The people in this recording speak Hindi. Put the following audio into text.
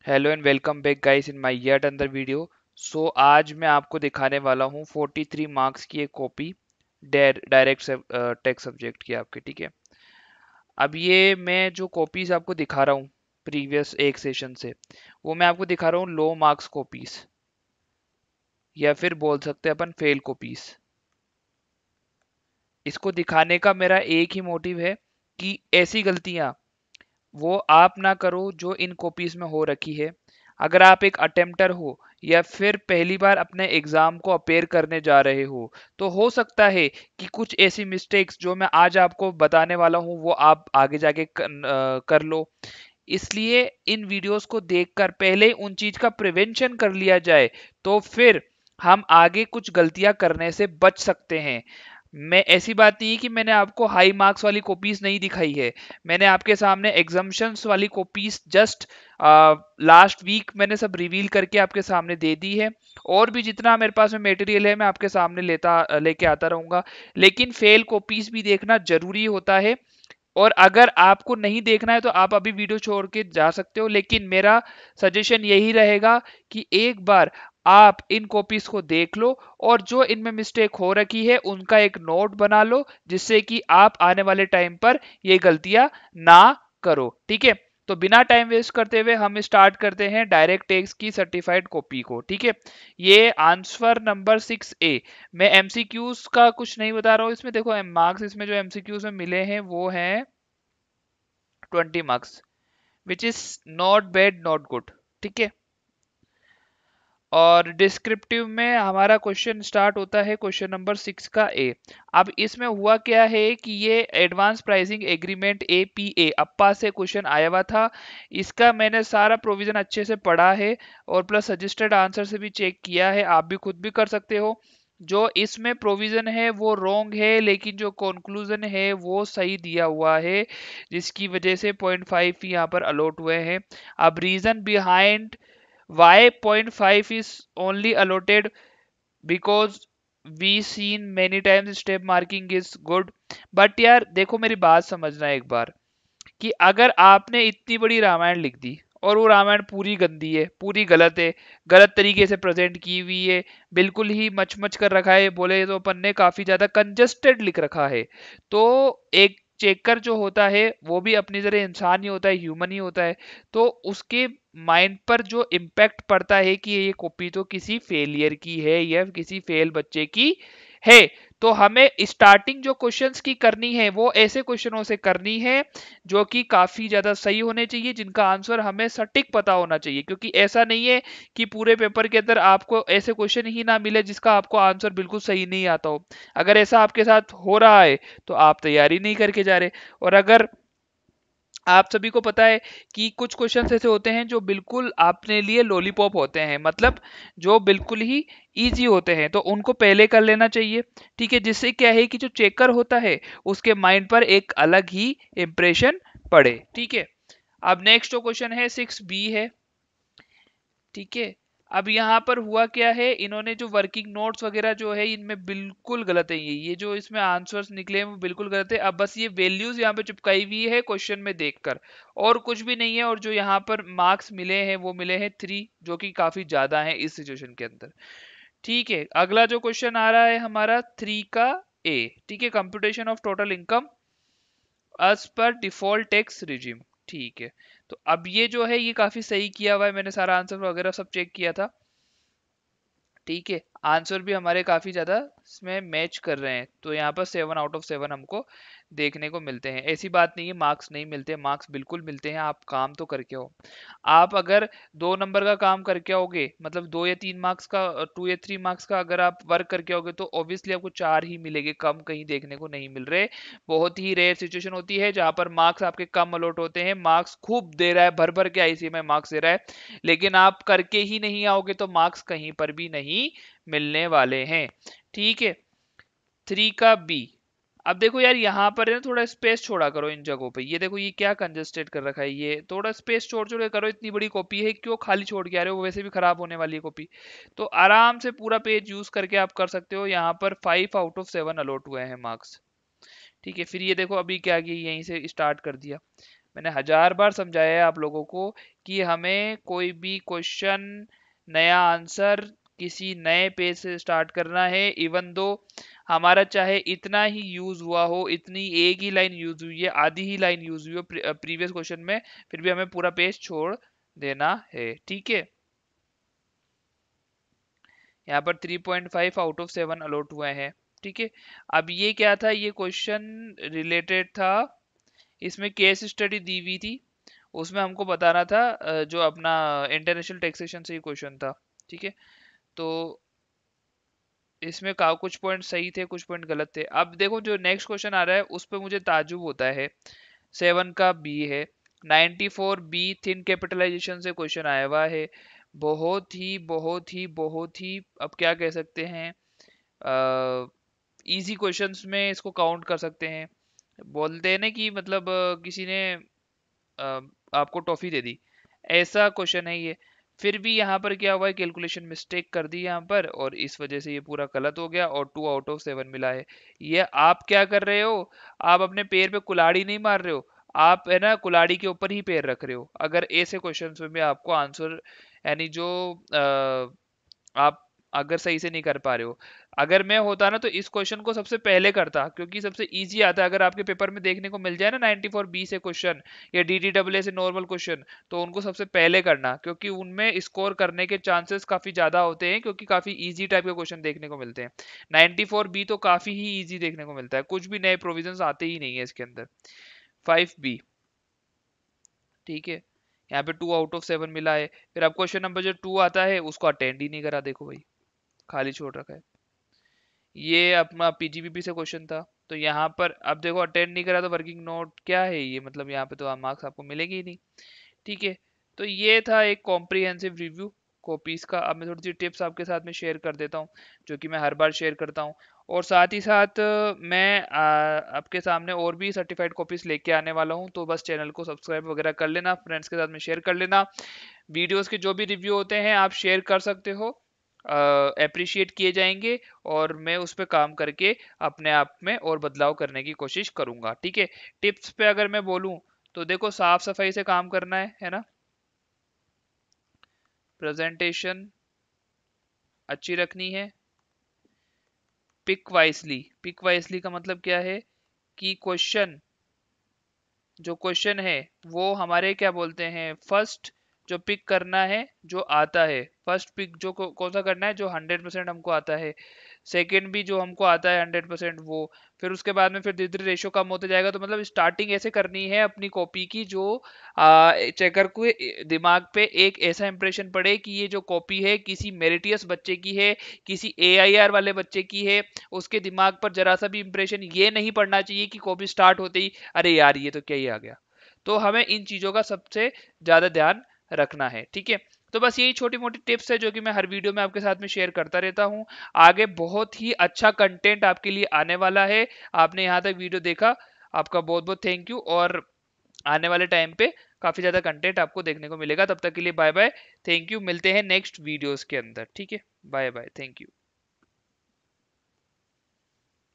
Hello and welcome back guys in my yet another video. So आज मैं आपको दिखाने वाला हूँ 43 मार्क्स की एक कॉपी डायरेक्ट टेक्स्ट सब्जेक्ट की आपके। ठीक है, अब ये मैं जो कॉपीज आपको दिखा रहा हूँ प्रीवियस एक सेशन से, वो मैं आपको दिखा रहा हूँ लो मार्क्स कॉपीज, या फिर बोल सकते हैं अपन फेल कॉपीज। इसको दिखाने का मेरा एक ही मोटिव है कि ऐसी गलतियां वो आप ना करो जो इन कॉपीज में हो रखी है। अगर आप एक अटेम्प्टर हो या फिर पहली बार अपने एग्जाम को अपेयर करने जा रहे हो, तो हो सकता है कि कुछ ऐसी मिस्टेक्स जो मैं आज आपको बताने वाला हूं वो आप आगे जाके कर लो। इसलिए इन वीडियोस को देखकर पहले उन चीज का प्रिवेंशन कर लिया जाए, तो फिर हम आगे कुछ गलतियां करने से बच सकते हैं। मैं ऐसी बात नहीं है कि मैंने आपको हाई मार्क्स वाली कॉपीज नहीं दिखाई है। मैंने आपके सामने एग्जाम्पशंस वाली कॉपीज जस्ट लास्ट वीक मैंने सब रिवील करके आपके सामने दे दी है। और भी जितना मेरे पास में मटेरियल है मैं आपके सामने लेके आता रहूंगा। लेकिन फेल कॉपीज भी देखना जरूरी होता है। और अगर आपको नहीं देखना है तो आप अभी वीडियो छोड़ के जा सकते हो, लेकिन मेरा सजेशन यही रहेगा कि एक बार आप इन कॉपीज को देख लो और जो इनमें मिस्टेक हो रखी है उनका एक नोट बना लो, जिससे कि आप आने वाले टाइम पर ये गलतियां ना करो। ठीक है, तो बिना टाइम वेस्ट करते हुए हम स्टार्ट करते हैं डायरेक्ट टेक्स्ट की सर्टिफाइड कॉपी को। ठीक है, ये आंसर नंबर 6A। मैं एमसीक्यूज का कुछ नहीं बता रहा हूँ इसमें। देखो मार्क्स इसमें जो एमसीक्यूज में मिले हैं वो हैं 20 marks, which is not bad not good. ठीक है, और डिस्क्रिप्टिव में हमारा क्वेश्चन स्टार्ट होता है क्वेश्चन नंबर 6 का A। अब इसमें हुआ क्या है कि ये एडवांस प्राइसिंग एग्रीमेंट APA अप्पा से क्वेश्चन आया हुआ था। इसका मैंने सारा प्रोविजन अच्छे से पढ़ा है और प्लस सजेस्टेड आंसर से भी चेक किया है, आप भी खुद भी कर सकते हो। जो इसमें प्रोविजन है वो रॉन्ग है, लेकिन जो कंक्लूजन है वो सही दिया हुआ है, जिसकी वजह से 0.5 यहाँ पर अलॉट हुए हैं। अब reason behind why 0.5 is only allotted, because we seen many times step marking is good। But यार देखो मेरी बात समझना एक बार, कि अगर आपने इतनी बड़ी रामायण लिख दी और वो रामायण पूरी गंदी है, पूरी गलत है, गलत तरीके से प्रेजेंट की हुई है, बिल्कुल ही मच कर रखा है, बोले तो अपन ने काफी ज्यादा कंजस्टेड लिख रखा है, तो एक चेकर जो होता है वो भी अपनी तरह इंसान ही होता है, ह्यूमन ही होता है। तो उसके माइंड पर जो इम्पैक्ट पड़ता है कि ये कॉपी तो किसी फेलियर की है या किसी फेल बच्चे की है, तो हमें स्टार्टिंग जो क्वेश्चंस की करनी है वो ऐसे क्वेश्चनों से करनी है जो कि काफी ज्यादा सही होने चाहिए, जिनका आंसर हमें सटीक पता होना चाहिए। क्योंकि ऐसा नहीं है कि पूरे पेपर के अंदर आपको ऐसे क्वेश्चन ही ना मिले जिसका आपको आंसर बिल्कुल सही नहीं आता हो। अगर ऐसा आपके साथ हो रहा है तो आप तैयारी नहीं करके जा रहे। और अगर आप सभी को पता है कि कुछ क्वेश्चंस ऐसे होते हैं जो बिल्कुल आपने लिए लॉलीपॉप होते हैं, मतलब जो बिल्कुल ही इजी होते हैं, तो उनको पहले कर लेना चाहिए। ठीक है, जिससे क्या है कि जो चेकर होता है उसके माइंड पर एक अलग ही इंप्रेशन पड़े। ठीक है, अब नेक्स्ट जो क्वेश्चन है 6B है। ठीक है, अब यहाँ पर हुआ क्या है, इन्होंने जो वर्किंग नोट्स वगैरह जो है इनमें बिल्कुल गलत है। ये जो इसमें आंसर्स निकले हैं वो बिल्कुल गलत है। अब बस ये वैल्यूज यहाँ पे चिपकाई हुई है क्वेश्चन में देखकर, और कुछ भी नहीं है। और जो यहाँ पर मार्क्स मिले हैं वो मिले हैं 3, जो कि काफी ज्यादा है इस सिचुएशन के अंदर। ठीक है, अगला जो क्वेश्चन आ रहा है हमारा 3 का A। ठीक है, computation of total income as per default tax regime. ठीक है, तो अब ये जो है ये काफी सही किया हुआ है, मैंने सारा आंसर वगैरह सब चेक किया था। ठीक है, आंसर भी हमारे काफी ज्यादा इसमें मैच कर रहे हैं, तो यहाँ पर 7 आउट ऑफ 7 हमको देखने को मिलते हैं। ऐसी बात नहीं है मार्क्स नहीं मिलते, मार्क्स बिल्कुल मिलते हैं, आप काम तो करके हो। आप अगर 2 नंबर का काम करके आओगे, मतलब 2 या 3 मार्क्स का, 2 या 3 मार्क्स का अगर आप वर्क करके आओगे, तो ऑब्वियसली आपको 4 ही मिलेंगे, कम कहीं देखने को नहीं मिल रहे। बहुत ही रेयर सिचुएशन होती है जहां पर मार्क्स आपके कम अलॉट होते हैं, मार्क्स खूब दे रहा है, भर भर के आईसीएमआई मार्क्स दे रहा है, लेकिन आप करके ही नहीं आओगे तो मार्क्स कहीं पर भी नहीं मिलने वाले हैं। ठीक है, 3 का B। अब देखो यार यहाँ पर है ना, थोड़ा स्पेस छोड़ा करो इन जगहों पे। ये देखो ये क्या कंजेस्टेड कर रखा है, ये थोड़ा स्पेस छोड़ छोड़ के करो। इतनी बड़ी कॉपी है, क्यों खाली छोड़ के आ रहे हो, वो वैसे भी खराब होने वाली है कॉपी। तो आराम से पूरा पेज यूज करके आप कर सकते हो। यहाँ पर 5 आउट ऑफ 7 अलॉट हुए हैं मार्क्स। ठीक है, फिर ये देखो अभी क्या किया, यहीं से स्टार्ट कर दिया। मैंने हजार बार समझाया है आप लोगों को कि हमें कोई भी क्वेश्चन, नया आंसर किसी नए पेज से स्टार्ट करना है, इवन दो हमारा चाहे इतना ही यूज हुआ हो, इतनी एक ही लाइन यूज हुई है, आधी ही लाइन यूज हुई हो प्रीवियस क्वेश्चन में, फिर भी हमें पूरा पेज छोड़ देना है। ठीक है, यहाँ पर 3.5 आउट ऑफ 7 अलॉट हुए हैं। ठीक है, अब ये क्या था, ये क्वेश्चन रिलेटेड था, इसमें केस स्टडी दी हुई थी, उसमें हमको बताना था जो अपना इंटरनेशनल टैक्सेशन से ही क्वेश्चन था। ठीक है, तो इसमें का कुछ पॉइंट सही थे, कुछ पॉइंट गलत थे। अब देखो जो नेक्स्ट क्वेश्चन आ रहा है उस पर मुझे ताजुब होता है। 7 का बी है, 94 बी थिन कैपिटलाइजेशन से क्वेश्चन आया हुआ है। बहुत ही अब क्या कह सकते हैं, इजी क्वेश्चंस में इसको काउंट कर सकते हैं। बोलते हैं ना कि मतलब किसी ने अ, आपको टॉफी दे दी, ऐसा क्वेश्चन है ये। फिर भी यहाँ पर क्या हुआ है, कैलकुलेशन मिस्टेक कर दी यहाँ पर, और इस वजह से ये पूरा गलत हो गया और 2 आउट ऑफ 7 मिला है। ये आप क्या कर रहे हो, आप अपने पैर पे कुल्हाड़ी नहीं मार रहे हो, आप है ना कुल्हाड़ी के ऊपर ही पैर रख रहे हो। अगर ऐसे क्वेश्चन में भी आपको आंसर, यानी जो आप अगर सही से नहीं कर पा रहे हो, अगर मैं होता ना तो इस क्वेश्चन को सबसे पहले करता, क्योंकि सबसे इजी आता है। अगर आपके पेपर में देखने को मिल जाए ना 94 बी से क्वेश्चन या DDAA से नॉर्मल क्वेश्चन, तो उनको सबसे पहले करना, क्योंकि उनमें स्कोर करने के चांसेस काफी ज्यादा होते हैं, क्योंकि काफी इजी टाइप के क्वेश्चन देखने को मिलते हैं। 94 बी तो काफी ही इजी देखने को मिलता है, कुछ भी नए प्रोविजंस आते ही नहीं है इसके अंदर। 5 बी, ठीक है, यहाँ पे 2 आउट ऑफ 7 मिला है। फिर अब क्वेश्चन नंबर जो 2 आता है उसको अटेंड ही नहीं करा, देखो भाई, खाली छोड़ रखा है। ये अपना पीजीबीपी से क्वेश्चन था, तो यहाँ पर अब देखो अटेंड नहीं करा तो वर्किंग नोट क्या है ये, मतलब यहाँ पे तो मार्क्स आपको मिलेंगे ही नहीं। ठीक है, तो ये था एक कॉम्प्रिहेंसिव रिव्यू कॉपीज का। अब मैं थोड़ी सी टिप्स आपके साथ में शेयर कर देता हूँ, जो कि मैं हर बार शेयर करता हूँ। और साथ ही साथ मैं आपके सामने और भी सर्टिफाइड कॉपीज लेके आने वाला हूँ, तो बस चैनल को सब्सक्राइब वगैरह कर लेना, फ्रेंड्स के साथ में शेयर कर लेना। वीडियोस के जो भी रिव्यू होते हैं आप शेयर कर सकते हो, अप्रिशिएट किए जाएंगे, और मैं उस पर काम करके अपने आप में और बदलाव करने की कोशिश करूंगा। ठीक है, टिप्स पे अगर मैं बोलूं तो देखो, साफ सफाई से काम करना है ना, प्रेजेंटेशन अच्छी रखनी है, पिक वाइसली का मतलब क्या है कि क्वेश्चन, जो क्वेश्चन है वो हमारे क्या बोलते हैं, फर्स्ट जो पिक करना है जो आता है, फर्स्ट पिक जो कौन सा करना है, जो 100% हमको आता है। सेकंड भी जो हमको आता है 100% वो। फिर उसके बाद में फिर धीरे धीरे रेशो कम होते जाएगा। तो मतलब स्टार्टिंग ऐसे करनी है अपनी कॉपी की, जो चेकर को दिमाग पे एक ऐसा इंप्रेशन पड़े कि ये जो कॉपी है किसी मेरिटियस बच्चे की है, किसी AIR वाले बच्चे की है। उसके दिमाग पर जरा सा भी इंप्रेशन ये नहीं पड़ना चाहिए कि कॉपी स्टार्ट होते ही अरे यार ये तो क्या ही आ गया। तो हमें इन चीजों का सबसे ज्यादा ध्यान रखना है। ठीक है, तो बस यही छोटी मोटी टिप्स है जो कि मैं हर वीडियो में आपके साथ में शेयर करता रहता हूं। आगे बहुत ही अच्छा कंटेंट आपके लिए आने वाला है। आपने यहाँ तक वीडियो देखा, आपका बहुत बहुत थैंक यू। और आने वाले टाइम पे काफी ज्यादा कंटेंट आपको देखने को मिलेगा। तब तक के लिए बाय बाय, थैंक यू, मिलते हैं नेक्स्ट वीडियोस के अंदर। ठीक है, बाय बाय, थैंक यू।